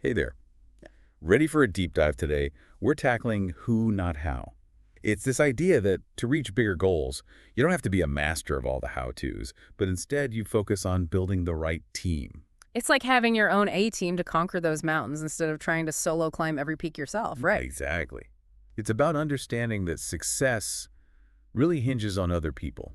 Hey there. Ready for a deep dive today? We're tackling who, not how. It's this idea that to reach bigger goals, you don't have to be a master of all the how-tos, but instead you focus on building the right team. It's like having your own A-team to conquer those mountains instead of trying to solo climb every peak yourself, right? Exactly. It's about understanding that success really hinges on other people,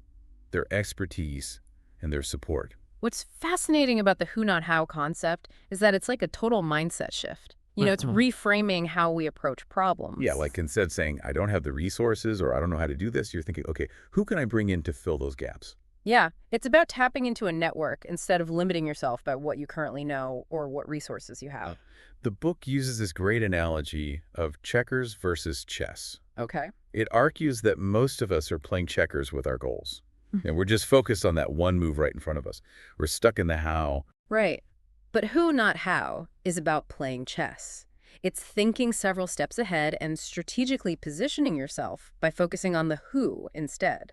their expertise, and their support. What's fascinating about the who not how concept is that it's like a total mindset shift. It's reframing how we approach Yeah, problems. like instead of saying, I don't have the resources or I don't know how to do this, you're thinking, okay, who can I bring in to fill those gaps? Yeah, it's about tapping into a network instead of limiting yourself by what you currently know or what resources you have. The book uses this great analogy of checkers versus chess. Okay. It argues that most of us are playing checkers with our goals. And we're just focused on that one move right in front of us. We're stuck in the how. Right. But who, not how, is about playing chess. It's thinking several steps ahead and strategically positioning yourself by focusing on the who instead.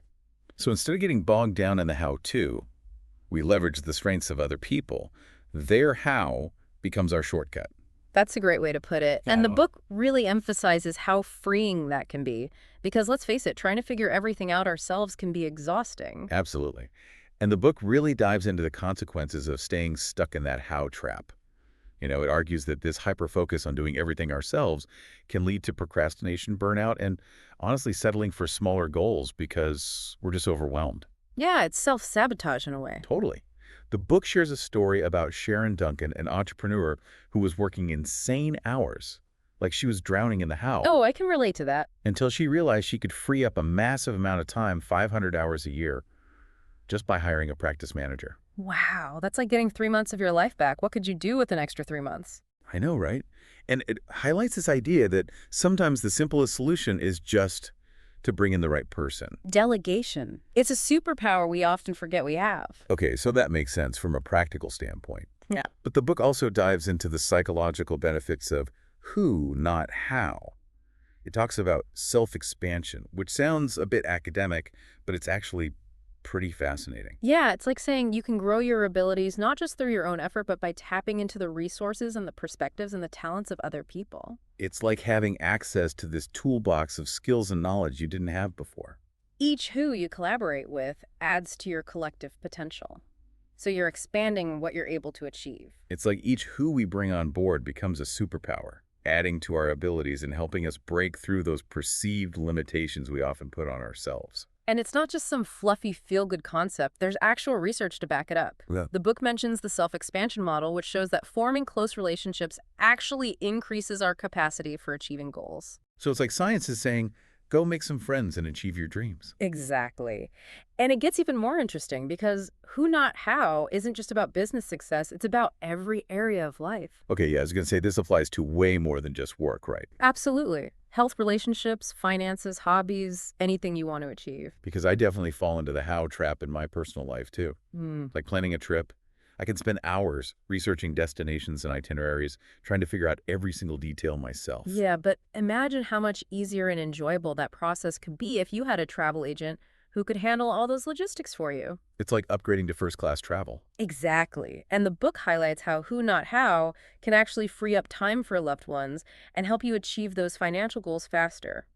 So instead of getting bogged down in the how-to, we leverage the strengths of other people. Their how becomes our shortcut. That's a great way to put it. And the book really emphasizes how freeing that can be. Because let's face it, trying to figure everything out ourselves can be exhausting. Absolutely. And the book really dives into the consequences of staying stuck in that how trap. It argues that this hyper-focus on doing everything ourselves can lead to procrastination, burnout, and honestly settling for smaller goals because we're just overwhelmed. Yeah, it's self-sabotage in a way. Totally. The book shares a story about Sharon Duncan, an entrepreneur who was working insane hours, like she was drowning in the how, Oh, I can relate to that. until she realized she could free up a massive amount of time, 500 hours a year, just by hiring a practice manager. Wow, that's like getting 3 months of your life back. What could you do with an extra 3 months? I know, right? And it highlights this idea that sometimes the simplest solution is just to bring in the right person. Delegation. It's a superpower we often forget we have. Okay, so that makes sense from a practical standpoint. Yeah. But the book also dives into the psychological benefits of who, not how. It talks about self-expansion, which sounds a bit academic, but it's actually pretty fascinating. Yeah, it's like saying you can grow your abilities not just through your own effort, but by tapping into the resources and the perspectives and the talents of other people. It's like having access to this toolbox of skills and knowledge you didn't have before. Each who you collaborate with adds to your collective potential. So you're expanding what you're able to achieve. It's like each who we bring on board becomes a superpower, adding to our abilities and helping us break through those perceived limitations we often put on ourselves. And it's not just some fluffy feel-good concept. There's actual research to back it up. Yeah. The book mentions the self-expansion model, which shows that forming close relationships actually increases our capacity for achieving goals. So it's like science is saying, go make some friends and achieve your dreams. Exactly. And it gets even more interesting because who not how isn't just about business success, it's about every area of life. Okay, yeah, I was going to say this applies to way more than just work, right? Absolutely. Health, relationships, finances, hobbies, anything you want to achieve. Because I definitely fall into the how trap in my personal life too. Like planning a trip. I can spend hours researching destinations and itineraries, trying to figure out every single detail myself. Yeah, but imagine how much easier and enjoyable that process could be if you had a travel agent who could handle all those logistics for you. It's like upgrading to first-class travel. Exactly. And the book highlights how who not how can actually free up time for loved ones and help you achieve those financial goals faster.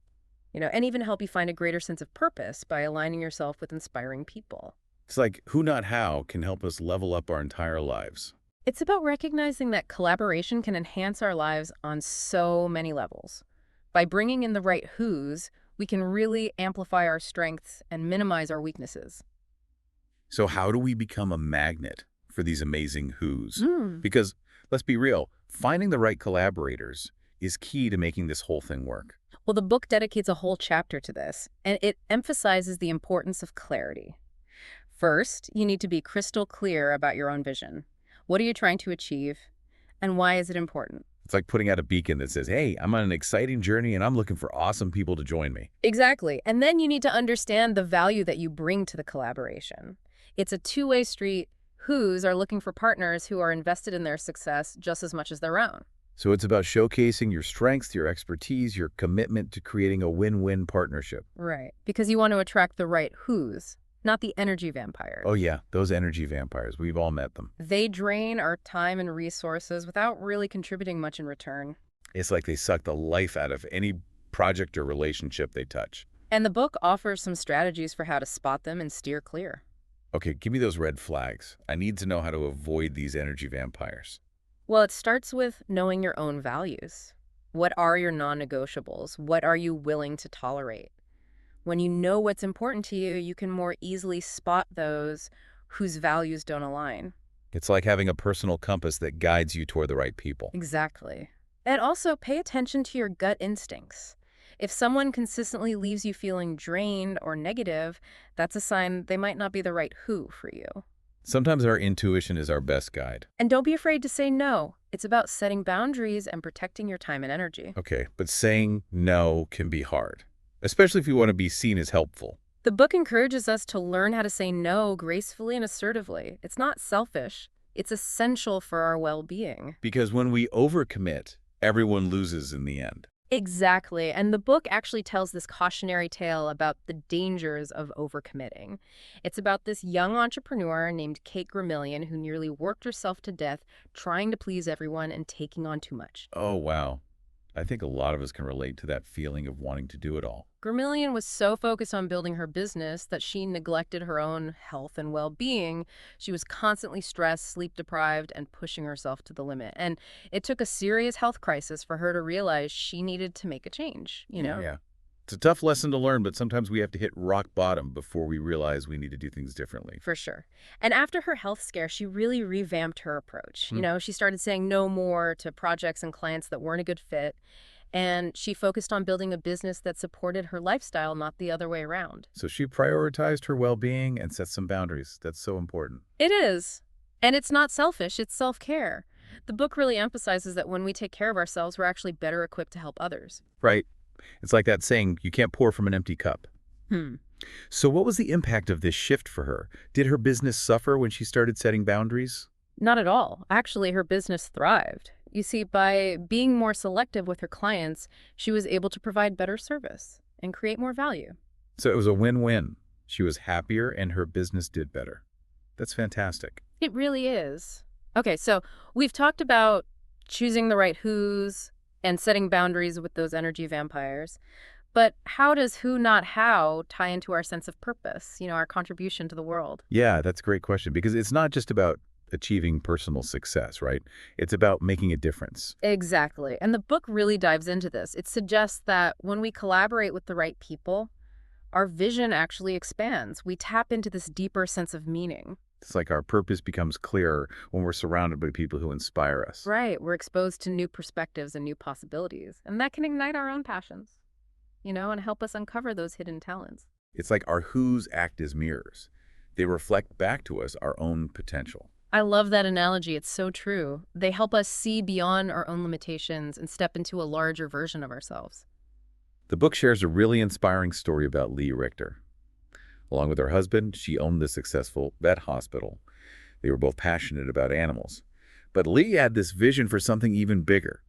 And even help you find a greater sense of purpose by aligning yourself with inspiring people. It's like who not how can help us level up our entire lives. It's about recognizing that collaboration can enhance our lives on so many levels. By bringing in the right who's, we can really amplify our strengths and minimize our weaknesses. So how do we become a magnet for these amazing who's? Mm. Because let's be real, finding the right collaborators is key to making this whole thing work. Well, the book dedicates a whole chapter to this, and it emphasizes the importance of clarity. First, you need to be crystal clear about your own vision. What are you trying to achieve, and why is it important? It's like putting out a beacon that says, hey, I'm on an exciting journey and I'm looking for awesome people to join me. Exactly. And then you need to understand the value that you bring to the collaboration. It's a two-way street. Who's are looking for partners who are invested in their success just as much as their own. So it's about showcasing your strengths, your expertise, your commitment to creating a win-win partnership. Right. Because you want to attract the right who's, not the energy Oh vampires. yeah, those energy vampires. We've all met them. They drain our time and resources without really contributing much in return. It's like they suck the life out of any project or relationship they touch. And the book offers some strategies for how to spot them and steer clear. Okay, give me those red flags. I need to know how to avoid these energy vampires. Well, it starts with knowing your own values. What are your non-negotiables? What are you willing to tolerate? When you know what's important to you, you can more easily spot those whose values don't align. It's like having a personal compass that guides you toward the right people. Exactly. And also pay attention to your gut instincts. If someone consistently leaves you feeling drained or negative, that's a sign they might not be the right who for you. Sometimes our intuition is our best guide. And don't be afraid to say no. It's about setting boundaries and protecting your time and energy. Okay, but saying no can be hard, especially if you want to be seen as helpful. The book encourages us to learn how to say no gracefully and assertively. It's not selfish. It's essential for our well-being. Because when we overcommit, everyone loses in the end. Exactly. And the book actually tells this cautionary tale about the dangers of overcommitting. It's about this young entrepreneur named Kate Gramillion who nearly worked herself to death trying to please everyone and taking on too much. Oh, wow. I think a lot of us can relate to that feeling of wanting to do it all. Gramillion was so focused on building her business that she neglected her own health and well-being. She was constantly stressed, sleep-deprived, and pushing herself to the limit. And it took a serious health crisis for her to realize she needed to make a change, you know? Yeah. It's a tough lesson to learn, but sometimes we have to hit rock bottom before we realize we need to do things differently. For sure. And after her health scare, she really revamped her approach. Hmm. She started saying no more to projects and clients that weren't a good fit. And she focused on building a business that supported her lifestyle, not the other way around. So she prioritized her well-being and set some boundaries. That's so important. It is. And it's not selfish, it's self-care. The book really emphasizes that when we take care of ourselves, we're actually better equipped to help others. Right. It's like that saying, you can't pour from an empty cup. Hmm. So what was the impact of this shift for her? Did her business suffer when she started setting boundaries? Not at all. Actually, her business thrived. You see, by being more selective with her clients, she was able to provide better service and create more value. So it was a win-win. She was happier and her business did better. That's fantastic. It really is. Okay, so we've talked about choosing the right who's and setting boundaries with those energy vampires. But how does who, not how, tie into our sense of purpose, our contribution to the world? Yeah, that's a great question because it's not just about achieving personal success, right? It's about making a difference. Exactly. And the book really dives into this. It suggests that when we collaborate with the right people, our vision actually expands. We tap into this deeper sense of meaning. It's like our purpose becomes clearer when we're surrounded by people who inspire us. Right. We're exposed to new perspectives and new possibilities. And that can ignite our own passions, and help us uncover those hidden talents. It's like our who's act as mirrors. They reflect back to us our own potential. I love that analogy. It's so true. They help us see beyond our own limitations and step into a larger version of ourselves. The book shares a really inspiring story about Lee Richter. Along with her husband, she owned the successful vet hospital. They were both passionate about animals. But Lee had this vision for something even bigger.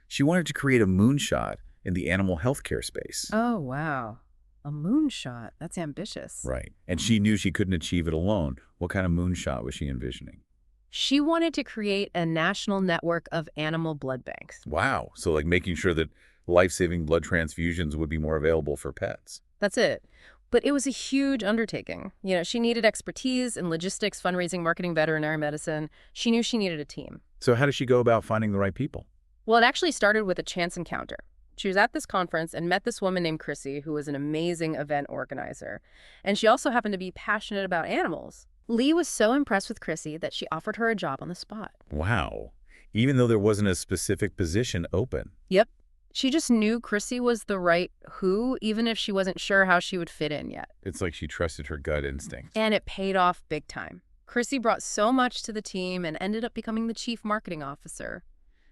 She wanted to create a moonshot in the animal healthcare space. Oh, wow. A moonshot. That's ambitious. Right. And she knew she couldn't achieve it alone. What kind of moonshot was she envisioning? She wanted to create a national network of animal blood banks. Wow. So like making sure that life-saving blood transfusions would be more available for pets. That's it. But it was a huge undertaking. She needed expertise in logistics, fundraising, marketing, veterinary medicine. She knew she needed a team. So how does she go about finding the right people? Well, it actually started with a chance encounter. She was at this conference and met this woman named Chrissy, who was an amazing event organizer. And she also happened to be passionate about animals. Lee was so impressed with Chrissy that she offered her a job on the spot. Wow. Even though there wasn't a specific position open. Yep. She just knew Chrissy was the right who, even if she wasn't sure how she would fit in yet. It's like she trusted her gut instinct. And it paid off big time. Chrissy brought so much to the team and ended up becoming the chief marketing officer.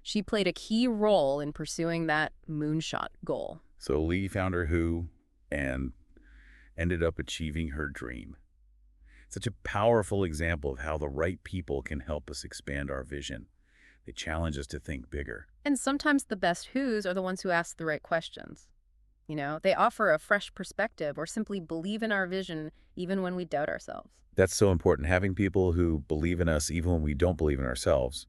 She played a key role in pursuing that moonshot goal. So Lee found her who and ended up achieving her dream. Such a powerful example of how the right people can help us expand our vision. They challenge us to think bigger. And sometimes the best who's are the ones who ask the right questions. They offer a fresh perspective or simply believe in our vision even when we doubt ourselves. That's so important, having people who believe in us even when we don't believe in ourselves.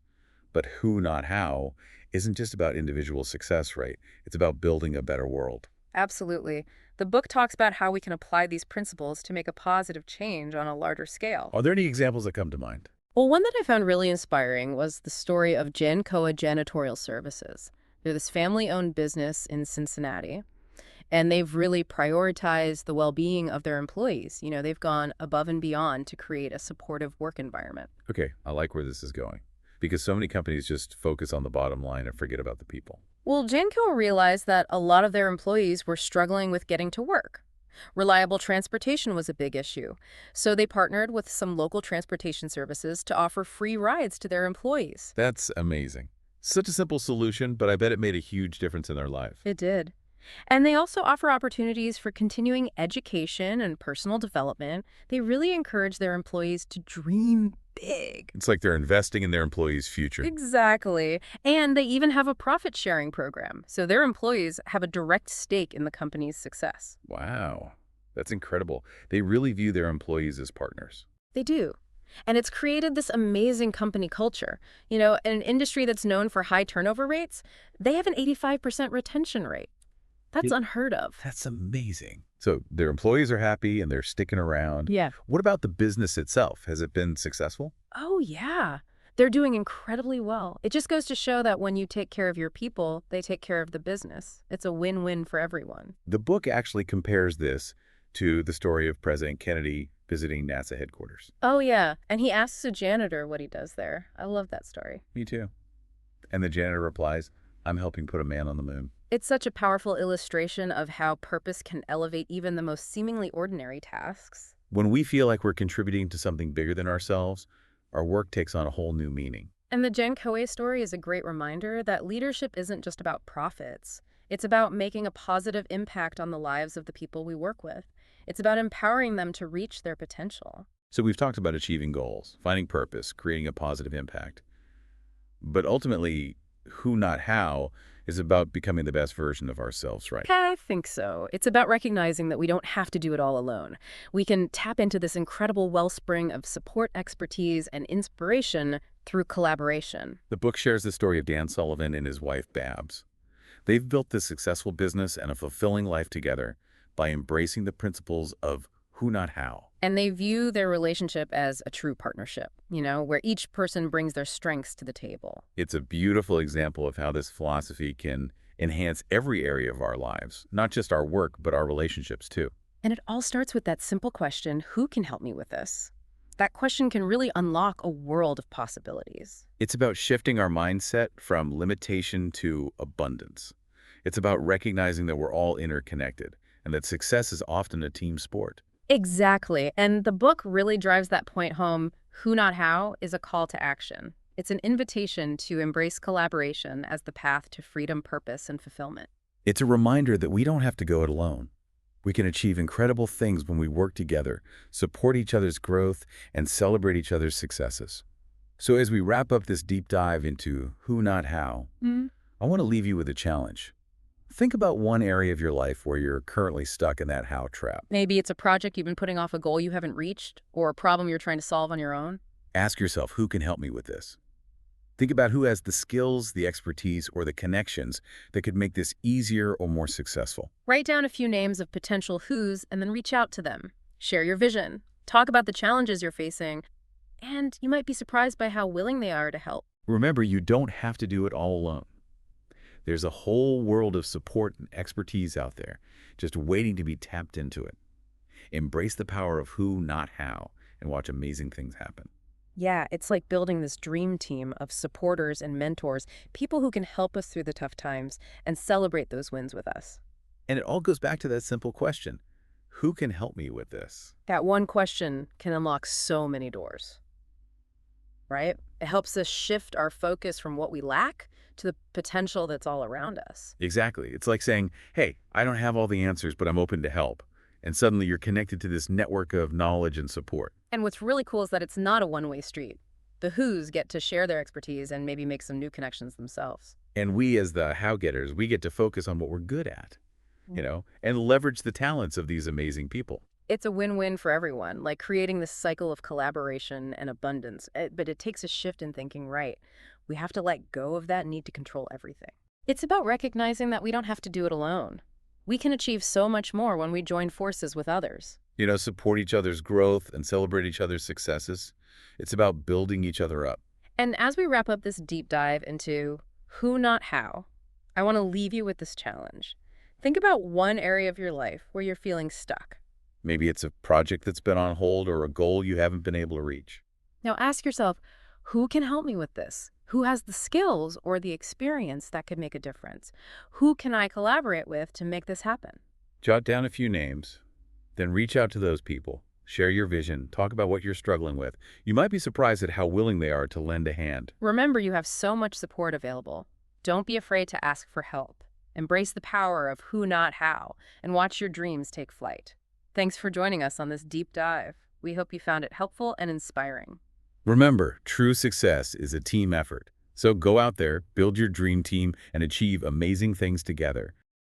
But who, not how, isn't just about individual success, right? It's about building a better world. Absolutely. The book talks about how we can apply these principles to make a positive change on a larger scale. Are there any examples that come to mind? Well, one that I found really inspiring was the story of Jancoa Janitorial Services. They're this family-owned business in Cincinnati, and they've really prioritized the well-being of their employees. They've gone above and beyond to create a supportive work environment. Okay, I like where this is going. Because so many companies just focus on the bottom line and forget about the people. Well, Jancoa realized that a lot of their employees were struggling with getting to work. Reliable transportation was a big issue, so they partnered with some local transportation services to offer free rides to their employees. That's amazing. Such a simple solution, but I bet it made a huge difference in their life. It did. And they also offer opportunities for continuing education and personal development. They really encourage their employees to dream big. It's like they're investing in their employees' future. Exactly. And they even have a profit-sharing program, so their employees have a direct stake in the company's success. Wow, that's incredible. They really view their employees as partners. They do. And it's created this amazing company culture. An industry that's known for high turnover rates, they have an 85% retention rate. That's unheard of. That's amazing. So their employees are happy and they're sticking around. Yeah. What about the business itself? Has it been successful? Oh, yeah. They're doing incredibly well. It just goes to show that when you take care of your people, they take care of the business. It's a win-win for everyone. The book actually compares this to the story of President Kennedy visiting NASA headquarters. Oh, yeah. And he asks a janitor what he does there. I love that story. Me too. And the janitor replies, "I'm helping put a man on the moon." It's such a powerful illustration of how purpose can elevate even the most seemingly ordinary tasks. When we feel like we're contributing to something bigger than ourselves, our work takes on a whole new meaning. And the Jen Koei story is a great reminder that leadership isn't just about profits. It's about making a positive impact on the lives of the people we work with. It's about empowering them to reach their potential. So we've talked about achieving goals, finding purpose, creating a positive impact. But ultimately, who, not how, is about becoming the best version of ourselves, right? I think so. It's about recognizing that we don't have to do it all alone. We can tap into this incredible wellspring of support, expertise, and inspiration through collaboration. The book shares the story of Dan Sullivan and his wife, Babs. They've built this successful business and a fulfilling life together by embracing the principles of who, not how. And they view their relationship as a true partnership, where each person brings their strengths to the table. It's a beautiful example of how this philosophy can enhance every area of our lives, not just our work, but our relationships too. And it all starts with that simple question, who can help me with this? That question can really unlock a world of possibilities. It's about shifting our mindset from limitation to abundance. It's about recognizing that we're all interconnected and that success is often a team sport. Exactly. And the book really drives that point home. Who, not how is a call to action. It's an invitation to embrace collaboration as the path to freedom, purpose, and fulfillment. It's a reminder that we don't have to go it alone. We can achieve incredible things when we work together, support each other's growth, and celebrate each other's successes. So as we wrap up this deep dive into who, not how, I want to leave you with a challenge. Think about one area of your life where you're currently stuck in that how trap. Maybe it's a project you've been putting off, a goal you haven't reached, or a problem you're trying to solve on your own. Ask yourself, who can help me with this? Think about who has the skills, the expertise, or the connections that could make this easier or more successful. Write down a few names of potential who's and then reach out to them. Share your vision. Talk about the challenges you're facing. And you might be surprised by how willing they are to help. Remember, you don't have to do it all alone. There's a whole world of support and expertise out there, just waiting to be tapped into it. Embrace the power of who, not how, and watch amazing things happen. Yeah, it's like building this dream team of supporters and mentors, people who can help us through the tough times and celebrate those wins with us. And it all goes back to that simple question, who can help me with this? That one question can unlock so many doors, right? It helps us shift our focus from what we lack to the potential that's all around us. Exactly. It's like saying, hey, I don't have all the answers, but I'm open to help. And suddenly you're connected to this network of knowledge and support. And what's really cool is that it's not a one-way street. The who's get to share their expertise and maybe make some new connections themselves. And we as the how-getters, we get to focus on what we're good at. and leverage the talents of these amazing people. It's a win-win for everyone, like creating this cycle of collaboration and abundance. But it takes a shift in thinking, right? We have to let go of that need to control everything. It's about recognizing that we don't have to do it alone. We can achieve so much more when we join forces with others. Support each other's growth and celebrate each other's successes. It's about building each other up. And as we wrap up this deep dive into who, not how, I want to leave you with this challenge. Think about one area of your life where you're feeling stuck. Maybe it's a project that's been on hold or a goal you haven't been able to reach. Now ask yourself, who can help me with this? Who has the skills or the experience that could make a difference? Who can I collaborate with to make this happen? Jot down a few names, then reach out to those people. Share your vision. Talk about what you're struggling with. You might be surprised at how willing they are to lend a hand. Remember, you have so much support available. Don't be afraid to ask for help. Embrace the power of who, not how, and watch your dreams take flight. Thanks for joining us on this deep dive. We hope you found it helpful and inspiring. Remember, true success is a team effort. So go out there, build your dream team, and achieve amazing things together.